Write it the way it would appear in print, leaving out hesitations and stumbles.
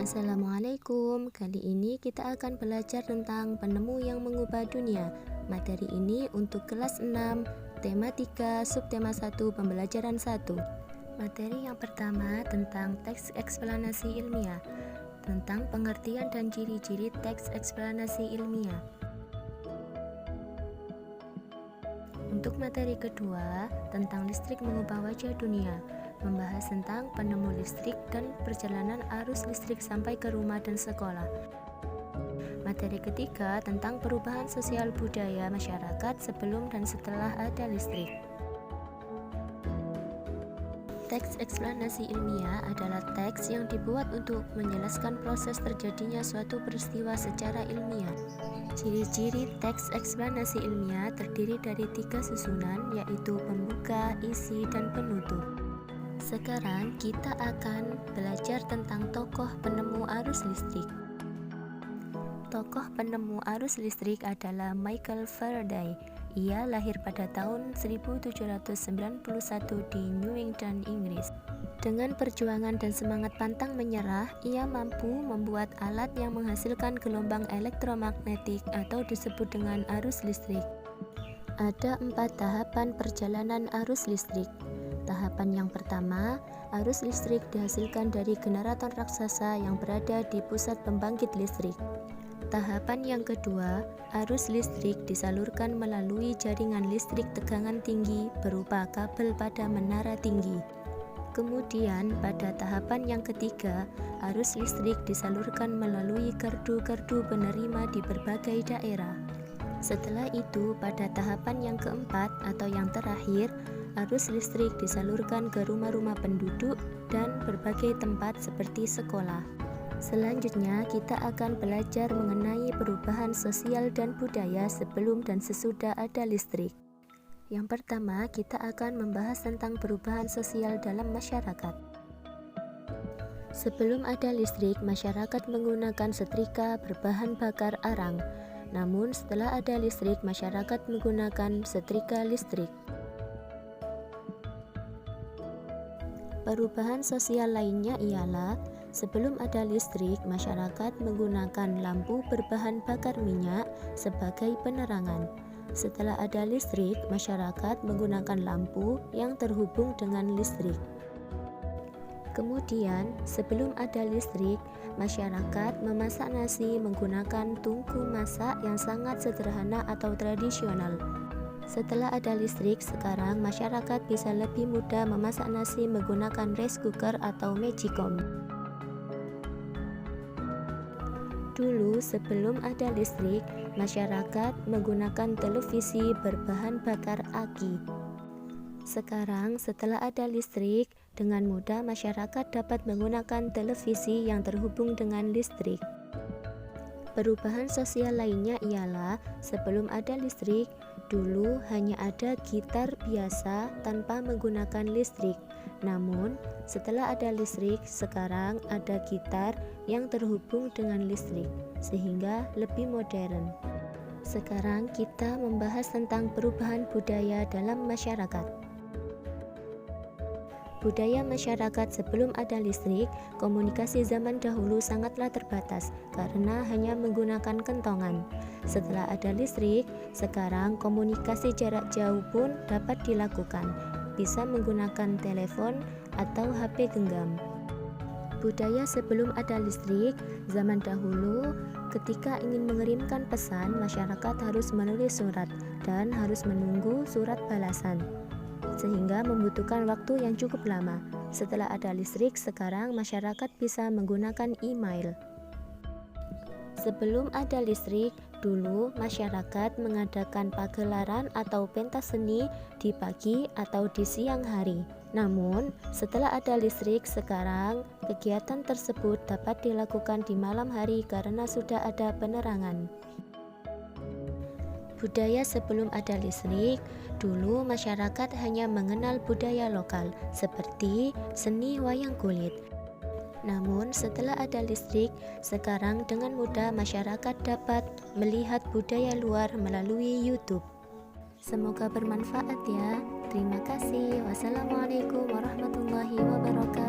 Assalamualaikum, kali ini kita akan belajar tentang penemu yang mengubah dunia. Materi ini untuk kelas 6, tema 3, subtema 1, pembelajaran 1. Materi yang pertama tentang teks eksplanasi ilmiah, tentang pengertian dan ciri-ciri teks eksplanasi ilmiah. Untuk materi kedua, tentang listrik mengubah wajah dunia, membahas tentang penemu listrik dan perjalanan arus listrik sampai ke rumah dan sekolah. Materi ketiga tentang perubahan sosial budaya masyarakat sebelum dan setelah ada listrik. Teks eksplanasi ilmiah adalah teks yang dibuat untuk menjelaskan proses terjadinya suatu peristiwa secara ilmiah. Ciri-ciri teks eksplanasi ilmiah terdiri dari 3 susunan, yaitu pembuka, isi, dan penutup. Sekarang kita akan belajar tentang tokoh penemu arus listrik. Tokoh penemu arus listrik adalah Michael Faraday. Ia lahir pada tahun 1791 di Newington, Inggris. Dengan perjuangan dan semangat pantang menyerah, ia mampu membuat alat yang menghasilkan gelombang elektromagnetik atau disebut dengan arus listrik. Ada 4 tahapan perjalanan arus listrik. Tahapan yang pertama, arus listrik dihasilkan dari generator raksasa yang berada di pusat pembangkit listrik. Tahapan yang kedua, arus listrik disalurkan melalui jaringan listrik tegangan tinggi berupa kabel pada menara tinggi. Kemudian, pada tahapan yang ketiga, arus listrik disalurkan melalui gardu-gardu penerima di berbagai daerah. Setelah itu, pada tahapan yang keempat atau yang terakhir, arus listrik disalurkan ke rumah-rumah penduduk dan berbagai tempat seperti sekolah. Selanjutnya, kita akan belajar mengenai perubahan sosial dan budaya sebelum dan sesudah ada listrik. Yang pertama, kita akan membahas tentang perubahan sosial dalam masyarakat. Sebelum ada listrik, masyarakat menggunakan setrika berbahan bakar arang. Namun, setelah ada listrik, masyarakat menggunakan setrika listrik. Perubahan sosial lainnya ialah, sebelum ada listrik, masyarakat menggunakan lampu berbahan bakar minyak sebagai penerangan. Setelah ada listrik, masyarakat menggunakan lampu yang terhubung dengan listrik. Kemudian, sebelum ada listrik, masyarakat memasak nasi menggunakan tungku masak yang sangat sederhana atau tradisional. Setelah ada listrik, sekarang masyarakat bisa lebih mudah memasak nasi menggunakan rice cooker atau magicom. Dulu, sebelum ada listrik, masyarakat menggunakan televisi berbahan bakar aki. Sekarang, setelah ada listrik, dengan mudah masyarakat dapat menggunakan televisi yang terhubung dengan listrik. Perubahan sosial lainnya ialah, sebelum ada listrik, dulu hanya ada gitar biasa tanpa menggunakan listrik. Namun, setelah ada listrik, sekarang ada gitar yang terhubung dengan listrik, sehingga lebih modern. Sekarang kita membahas tentang perubahan budaya dalam masyarakat. Budaya masyarakat sebelum ada listrik, komunikasi zaman dahulu sangatlah terbatas karena hanya menggunakan kentongan. Setelah ada listrik, sekarang komunikasi jarak jauh pun dapat dilakukan, bisa menggunakan telepon atau HP genggam. Budaya sebelum ada listrik, zaman dahulu, ketika ingin mengirimkan pesan, masyarakat harus menulis surat dan harus menunggu surat balasan, sehingga membutuhkan waktu yang cukup lama. Setelah ada listrik, sekarang masyarakat bisa menggunakan email. Sebelum ada listrik, dulu masyarakat mengadakan pagelaran atau pentas seni di pagi atau di siang hari. Namun, setelah ada listrik, sekarang kegiatan tersebut dapat dilakukan di malam hari karena sudah ada penerangan. Budaya sebelum ada listrik, dulu masyarakat hanya mengenal budaya lokal seperti seni wayang kulit. Namun setelah ada listrik, sekarang dengan mudah masyarakat dapat melihat budaya luar melalui YouTube. Semoga bermanfaat ya. Terima kasih. Wassalamualaikum warahmatullahi wabarakatuh.